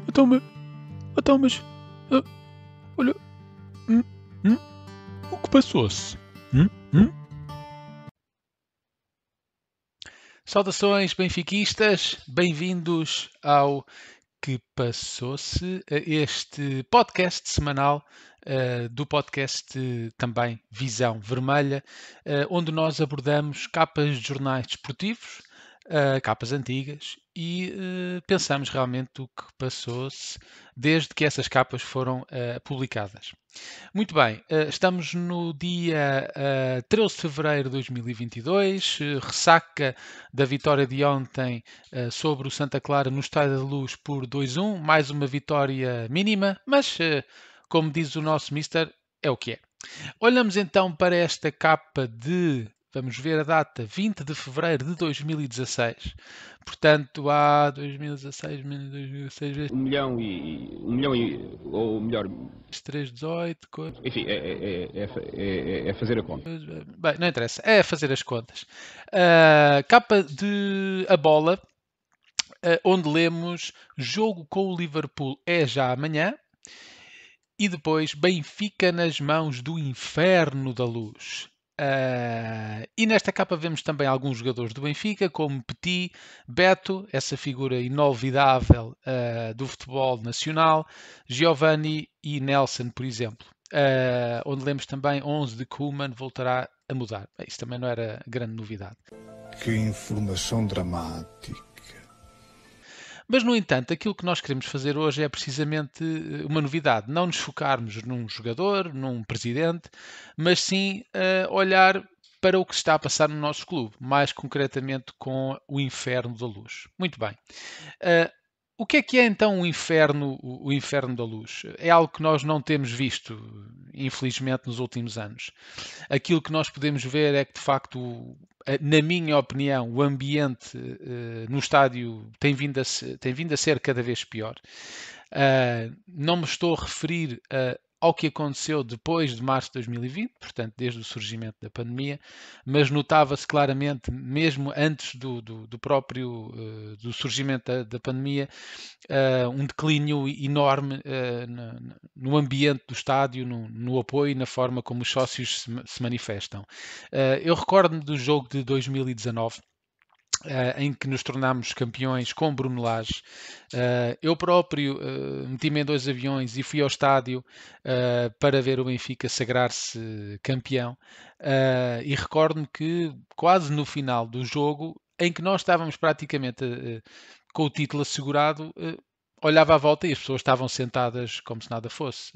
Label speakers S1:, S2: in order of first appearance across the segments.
S1: Então, mas, ah, olha, hum, hum, o que passou-se? Hum? Saudações benfiquistas, bem-vindos ao Que Passou-se, a este podcast semanal do podcast também Visão Vermelha, onde nós abordamos capas de jornais desportivos, capas antigas, e pensamos realmente o que passou-se desde que essas capas foram publicadas. Muito bem, estamos no dia 13 de fevereiro de 2022, ressaca da vitória de ontem sobre o Santa Clara no Estádio da Luz por 2-1, mais uma vitória mínima, mas como diz o nosso mister, é o que é. Olhamos então para esta capa de, vamos ver a data, 20 de fevereiro de 2016. Portanto, há 2016, 2016
S2: ou melhor,
S1: 318,
S2: enfim, é fazer a conta.
S1: bem, não interessa, é fazer as contas. Capa de A Bola, onde lemos jogo com o Liverpool é já amanhã. E depois Benfica nas mãos do Inferno da Luz. E nesta capa vemos também alguns jogadores do Benfica, como Petit, Beto, essa figura inolvidável do futebol nacional, Giovanni e Nelson, por exemplo. Onde lemos também 11 de Koeman voltará a mudar. Isso também não era grande novidade.
S3: Que informação dramática.
S1: Mas, no entanto, aquilo que nós queremos fazer hoje é precisamente uma novidade. Não nos focarmos num jogador, num presidente, mas sim olhar para o que se está a passar no nosso clube, mais concretamente com o Inferno da Luz. Muito bem. O que é então o Inferno da Luz? É algo que nós não temos visto, infelizmente, nos últimos anos. Aquilo que nós podemos ver é que, de facto, na minha opinião, o ambiente no estádio tem vindo a ser cada vez pior. Não me estou a referir ao que aconteceu depois de março de 2020, portanto, desde o surgimento da pandemia, mas notava-se claramente, mesmo antes do próprio do surgimento da pandemia, um declínio enorme no ambiente do estádio, no apoio e na forma como os sócios se manifestam. Eu recordo-me do jogo de 2019, em que nos tornámos campeões com Bruno Lage. Eu próprio meti-me em 2 aviões e fui ao estádio para ver o Benfica sagrar-se campeão. E recordo-me que quase no final do jogo, em que nós estávamos praticamente com o título assegurado, olhava à volta e as pessoas estavam sentadas como se nada fosse.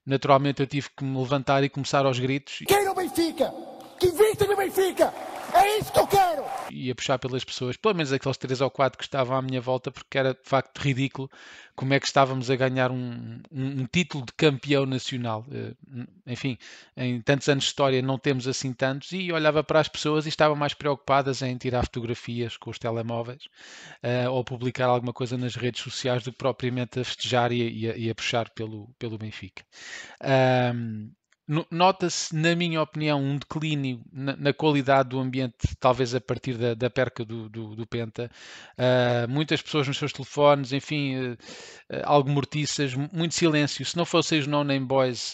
S1: Naturalmente eu tive que me levantar e começar aos gritos.
S4: Quero o Benfica! Que invista no Benfica! É isso que eu quero!
S1: E a puxar pelas pessoas, pelo menos aqueles 3 ou 4 que estavam à minha volta, porque era de facto ridículo como é que estávamos a ganhar um título de campeão nacional. Enfim, em tantos anos de história não temos assim tantos, e olhava para as pessoas e estavam mais preocupadas em tirar fotografias com os telemóveis ou publicar alguma coisa nas redes sociais do que propriamente a festejar e a puxar pelo Benfica. Nota-se, na minha opinião, um declínio na qualidade do ambiente, talvez a partir da perca do Penta. Muitas pessoas nos seus telefones, enfim, algo mortiças, muito silêncio. Se não fossem os No Name Boys,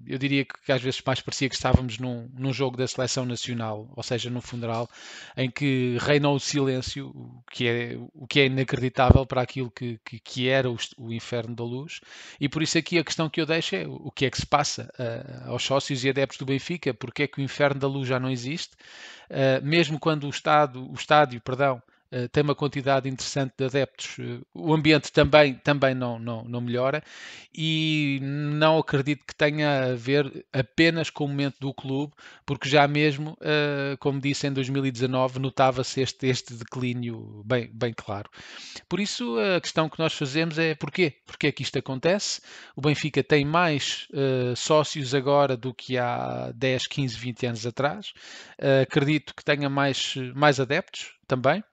S1: eu diria que às vezes mais parecia que estávamos num jogo da seleção nacional, ou seja, num funeral, em que reina o silêncio, o que é inacreditável para aquilo que era o Inferno da Luz. E por isso aqui a questão que eu deixo é o que é que se passa aos sócios e adeptos do Benfica, porque é que o Inferno da Luz já não existe, mesmo quando o estádio, tem uma quantidade interessante de adeptos, o ambiente também não melhora, e não acredito que tenha a ver apenas com o momento do clube, porque já mesmo, como disse, em 2019 notava-se este declínio bem claro. Por isso, a questão que nós fazemos é porquê? Porquê é que isto acontece? O Benfica tem mais sócios agora do que há 10, 15, 20 anos atrás. Acredito que tenha mais adeptos também.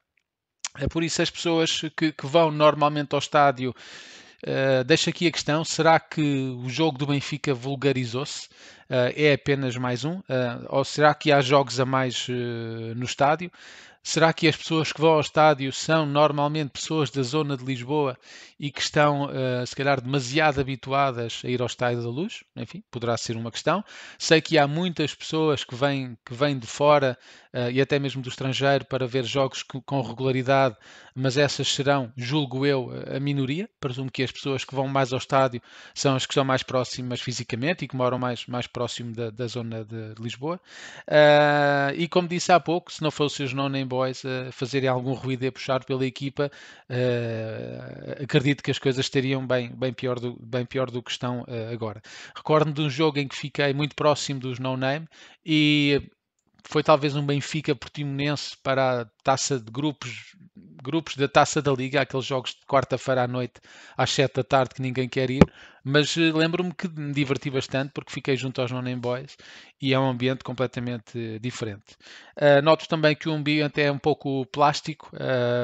S1: Por isso, as pessoas que vão normalmente ao estádio, deixo aqui a questão: será que o jogo do Benfica vulgarizou-se? É apenas mais um? Ou será que há jogos a mais no estádio? Será que as pessoas que vão ao estádio são normalmente pessoas da zona de Lisboa e que estão, se calhar, demasiado habituadas a ir ao Estádio da Luz? Enfim, poderá ser uma questão. Sei que há muitas pessoas que vêm de fora e até mesmo do estrangeiro para ver jogos com regularidade, mas essas serão, julgo eu, a minoria. Presumo que as pessoas que vão mais ao estádio são as que estão mais próximas fisicamente e que moram mais próximo da zona de Lisboa. E como disse há pouco, se não fossem os No-Name Boys a fazerem algum ruído e a puxar pela equipa, acredito que as coisas estariam bem pior do que estão agora. Recordo-me de um jogo em que fiquei muito próximo dos No-Name e foi talvez um Benfica Portimonense para a taça de grupos da Taça da Liga, aqueles jogos de quarta-feira à noite às 7 da tarde que ninguém quer ir, mas lembro-me que me diverti bastante porque fiquei junto aos No-Name Boys e é um ambiente completamente diferente. Noto também que o ambiente é um pouco plástico,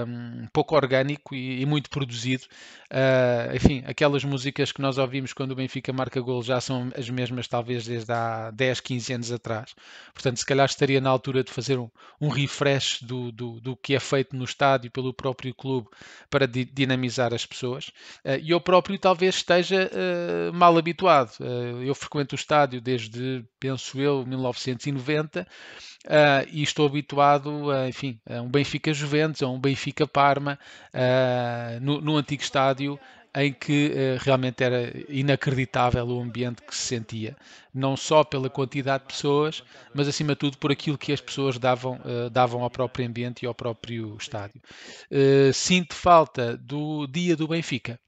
S1: um pouco orgânico e muito produzido. Enfim, aquelas músicas que nós ouvimos quando o Benfica marca gol já são as mesmas talvez desde há 10, 15 anos atrás. Portanto, se calhar estaria na altura de fazer um refresh do que é feito no estádio pelo próprio clube para dinamizar as pessoas. E eu próprio talvez esteja mal habituado. Eu frequento o estádio desde, penso eu, 1990 e estou habituado enfim, a um Benfica Juventus, a um Benfica Parma, no antigo estádio em que realmente era inacreditável o ambiente que se sentia, não só pela quantidade de pessoas, mas acima de tudo por aquilo que as pessoas davam ao próprio ambiente e ao próprio estádio. Sinto falta do dia do Benfica.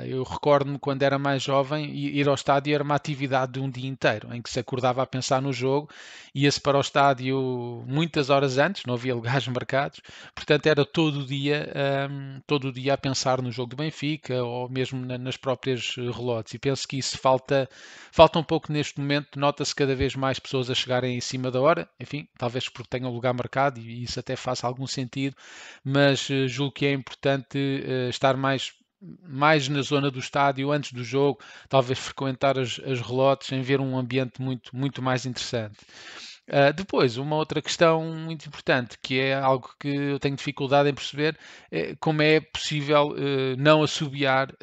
S1: Eu recordo-me quando era mais jovem, ir ao estádio era uma atividade de um dia inteiro, em que se acordava a pensar no jogo, ia-se para o estádio muitas horas antes, não havia lugares marcados, portanto era todo o dia a pensar no jogo do Benfica ou mesmo nas próprias relotes. E penso que isso falta um pouco neste momento, nota-se cada vez mais pessoas a chegarem em cima da hora, enfim, talvez porque tenham lugar marcado e isso até faça algum sentido, mas julgo que é importante estar mais na zona do estádio antes do jogo, talvez frequentar as relotes em ver um ambiente muito mais interessante. Depois, uma outra questão muito importante, que é algo que eu tenho dificuldade em perceber, é como é possível não assobiar,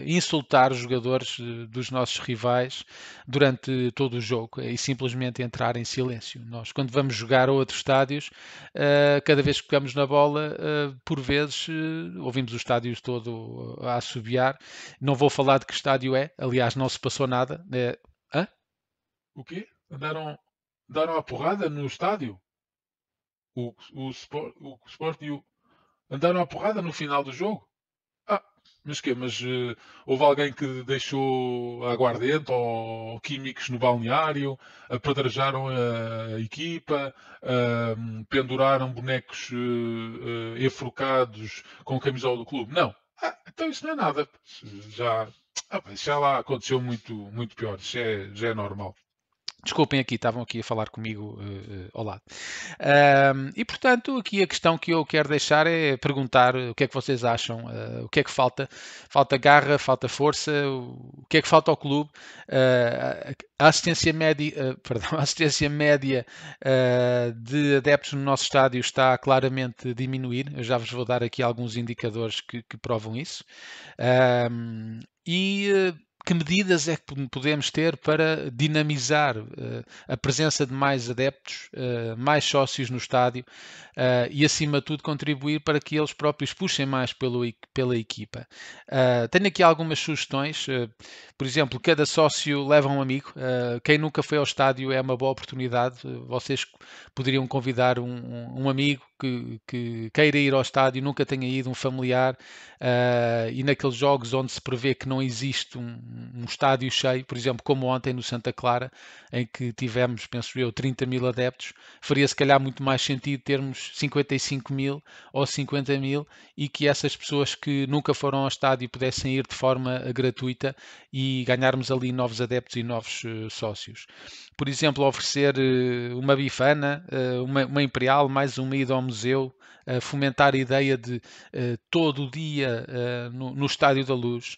S1: insultar os jogadores dos nossos rivais durante todo o jogo e simplesmente entrar em silêncio. Nós, quando vamos jogar a outros estádios, cada vez que pegamos na bola, por vezes ouvimos o estádio todo a assobiar. Não vou falar de que estádio é, aliás, não se passou nada. Hã?
S5: O quê? Andaram a porrada no estádio? O Sport e o. Andaram a porrada no final do jogo? Ah, mas quê? Mas houve alguém que deixou aguardente ou químicos no balneário, apedrejaram a equipa, penduraram bonecos enforcados com camisola do clube? Não. Então isso não é nada. Já, já lá aconteceu muito pior. Isso já é normal.
S1: Desculpem aqui, estavam aqui a falar comigo ao lado. E portanto, aqui a questão que eu quero deixar é perguntar o que é que vocês acham, o que é que falta? Falta garra, falta força, o que é que falta ao clube? A assistência média, a assistência média de adeptos no nosso estádio está claramente a diminuir. Eu já vos vou dar aqui alguns indicadores que provam isso. Que medidas é que podemos ter para dinamizar a presença de mais adeptos, mais sócios no estádio e, acima de tudo, contribuir para que eles próprios puxem mais pela equipa? Tenho aqui algumas sugestões. Por exemplo, cada sócio leva um amigo. Quem nunca foi ao estádio é uma boa oportunidade. Vocês poderiam convidar um amigo que queira ir ao estádio, nunca tenha ido, um familiar, e naqueles jogos onde se prevê que não existe um estádio cheio, por exemplo, como ontem no Santa Clara, em que tivemos, penso eu, 30 mil adeptos, faria se calhar muito mais sentido termos 55 mil ou 50 mil e que essas pessoas que nunca foram ao estádio pudessem ir de forma gratuita e ganharmos ali novos adeptos e novos sócios. Por exemplo, oferecer uma bifana, uma imperial, mais uma ida ao museu, fomentar a ideia de todo o dia no Estádio da Luz.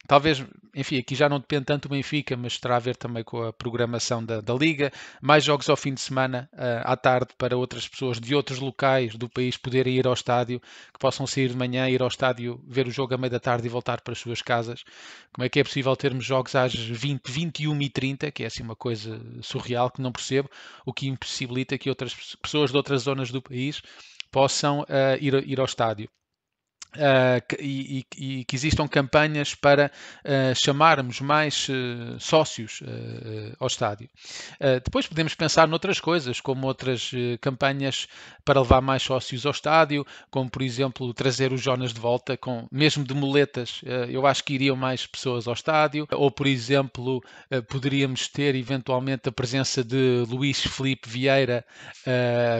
S1: Talvez, enfim, aqui já não depende tanto do Benfica, mas terá a ver também com a programação da Liga. Mais jogos ao fim de semana, à tarde, para outras pessoas de outros locais do país poderem ir ao estádio, que possam sair de manhã, ir ao estádio, ver o jogo à meia da tarde e voltar para as suas casas. Como é que é possível termos jogos às 20, 21h30, que é assim uma coisa surreal que não percebo, o que impossibilita que outras pessoas de outras zonas do país possam ir ao estádio. E que existam campanhas para chamarmos mais sócios ao estádio. Depois podemos pensar noutras coisas, como outras campanhas para levar mais sócios ao estádio, como por exemplo trazer os Jonas de volta, mesmo de muletas, eu acho que iriam mais pessoas ao estádio, ou por exemplo poderíamos ter eventualmente a presença de Luís Filipe Vieira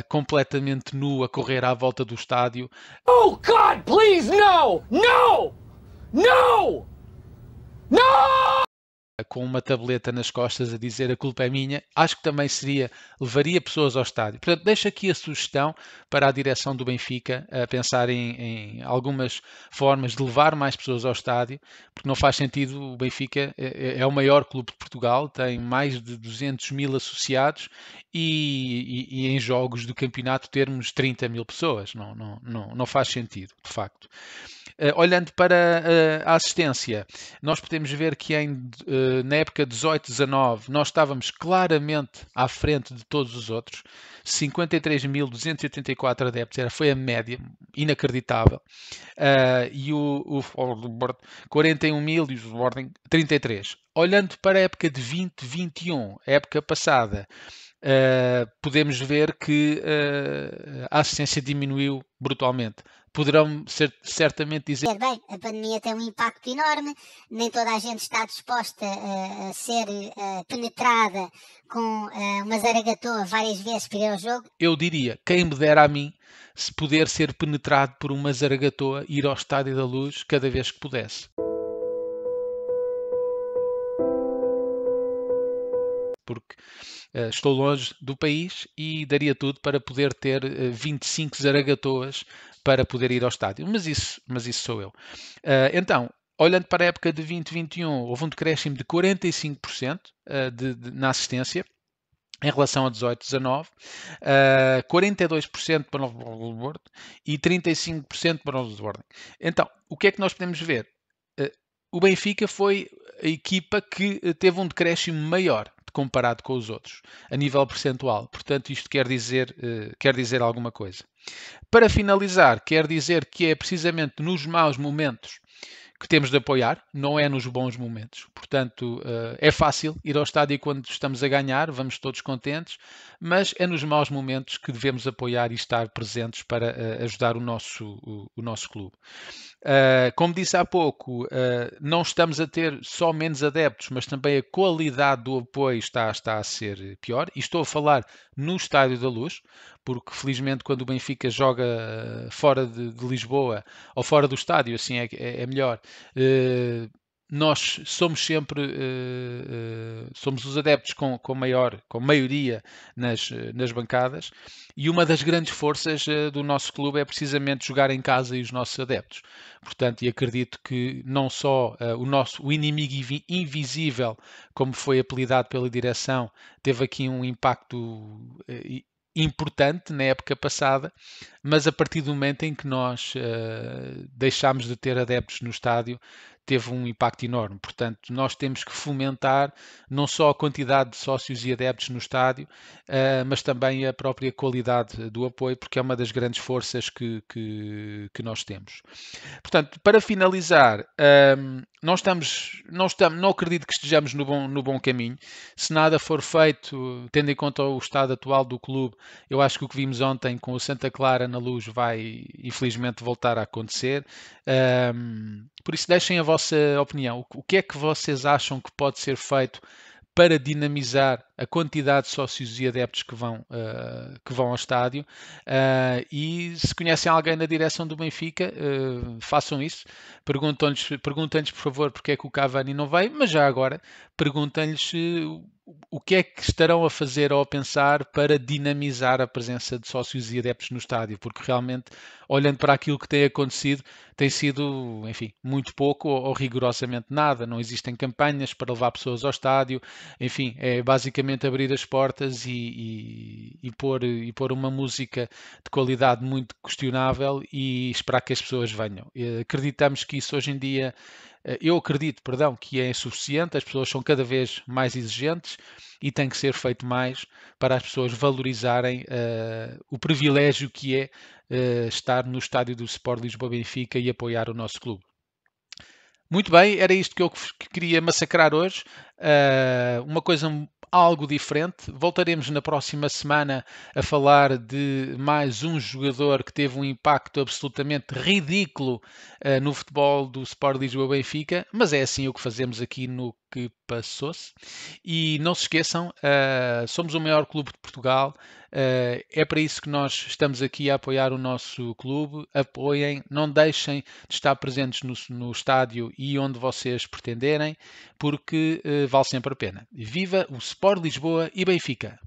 S1: completamente nu a correr à volta do estádio.
S4: Oh, God, please, no! No! No! No!
S1: Com uma tableta nas costas a dizer a culpa é minha, acho que também levaria pessoas ao estádio. Portanto, deixo aqui a sugestão para a direção do Benfica a pensar em algumas formas de levar mais pessoas ao estádio, porque não faz sentido. O Benfica é o maior clube de Portugal, tem mais de 200 mil associados e em jogos do campeonato termos 30 mil pessoas. Não faz sentido, de facto. Olhando para a assistência, nós podemos ver que na época 18-19 nós estávamos claramente à frente de todos os outros. 53.284 adeptos, foi a média, inacreditável. E o 41.000 e o Sporting 33. Olhando para a época de 2021, a época passada, podemos ver que a assistência diminuiu brutalmente. Poderão certamente dizer...
S6: Bem, a pandemia tem um impacto enorme, nem toda a gente está disposta a ser penetrada com uma zaragatoa várias vezes para ir ao jogo.
S1: Eu diria, quem me dera a mim se poder ser penetrado por uma zaragatoa e ir ao Estádio da Luz cada vez que pudesse. Porque estou longe do país e daria tudo para poder ter 25 zaragatoas para poder ir ao estádio. Mas isso sou eu. Então, olhando para a época de 2021, houve um decréscimo de 45% na assistência em relação a 18-19, 42% para o Novo Bordo e 35% para o Sporting. Então, o que é que nós podemos ver? O Benfica foi a equipa que teve um decréscimo maior comparado com os outros, a nível percentual. Portanto, isto quer dizer alguma coisa. Para finalizar, quer dizer que é precisamente nos maus momentos que temos de apoiar, não é nos bons momentos. Portanto, é fácil ir ao estádio quando estamos a ganhar, vamos todos contentes, mas é nos maus momentos que devemos apoiar e estar presentes para ajudar o nosso clube. Como disse há pouco, não estamos a ter só menos adeptos, mas também a qualidade do apoio está a ser pior. E estou a falar no Estádio da Luz, porque felizmente quando o Benfica joga fora de Lisboa ou fora do estádio, assim é melhor. Nós somos sempre somos os adeptos com maioria nas bancadas, e uma das grandes forças do nosso clube é precisamente jogar em casa e os nossos adeptos. Portanto, e acredito que não só o inimigo invisível, como foi apelidado pela direção, teve aqui um impacto importante na época passada, mas a partir do momento em que nós deixámos de ter adeptos no estádio, teve um impacto enorme. Portanto, nós temos que fomentar não só a quantidade de sócios e adeptos no estádio, mas também a própria qualidade do apoio, porque é uma das grandes forças que nós temos. Portanto, para finalizar, não acredito que estejamos no bom caminho. Se nada for feito, tendo em conta o estado atual do clube, eu acho que o que vimos ontem com o Santa Clara na Luz vai, infelizmente, voltar a acontecer. Por isso, deixem a vossa opinião. O que é que vocês acham que pode ser feito para dinamizar a quantidade de sócios e adeptos que vão ao estádio? E se conhecem alguém na direção do Benfica, façam isso. Perguntem-lhes, por favor, porque é que o Cavani não veio, mas já agora perguntem-lhes o que é que estarão a fazer ou a pensar para dinamizar a presença de sócios e adeptos no estádio? Porque realmente, olhando para aquilo que tem acontecido, tem sido, enfim, muito pouco ou rigorosamente nada. Não existem campanhas para levar pessoas ao estádio. Enfim, é basicamente abrir as portas e pôr uma música de qualidade muito questionável e esperar que as pessoas venham. Acreditamos que isso hoje em dia, eu acredito, perdão, que é insuficiente, as pessoas são cada vez mais exigentes e tem que ser feito mais para as pessoas valorizarem o privilégio que é estar no estádio do Sport Lisboa Benfica e apoiar o nosso clube. Muito bem, era isto que eu queria massacrar hoje. Uma coisa algo diferente. Voltaremos na próxima semana a falar de mais um jogador que teve um impacto absolutamente ridículo no futebol do Sport Lisboa Benfica, mas é assim o que fazemos aqui no Que Passou-se. E não se esqueçam, somos o maior clube de Portugal. É para isso que nós estamos aqui a apoiar o nosso clube. Apoiem, não deixem de estar presentes no estádio e onde vocês pretenderem, porque vale sempre a pena. Viva o Sport Lisboa e Benfica!